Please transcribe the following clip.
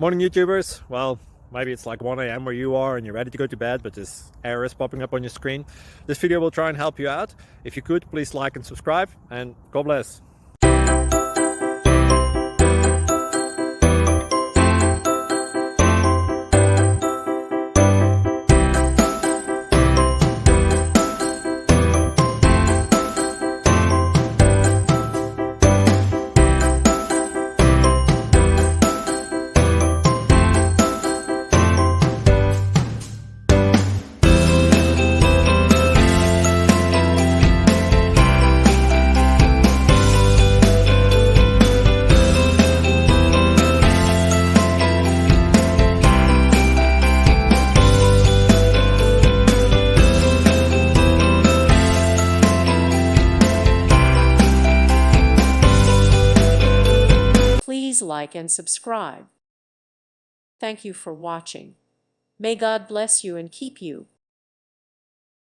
Morning YouTubers. Well, maybe it's like 1 a.m. where you are and you're ready to go to bed, but this error is popping up on your screen. This video will try and help you out. If you could, please like and subscribe, and God bless. Please like and subscribe. Thank you for watching. May God bless you and keep you.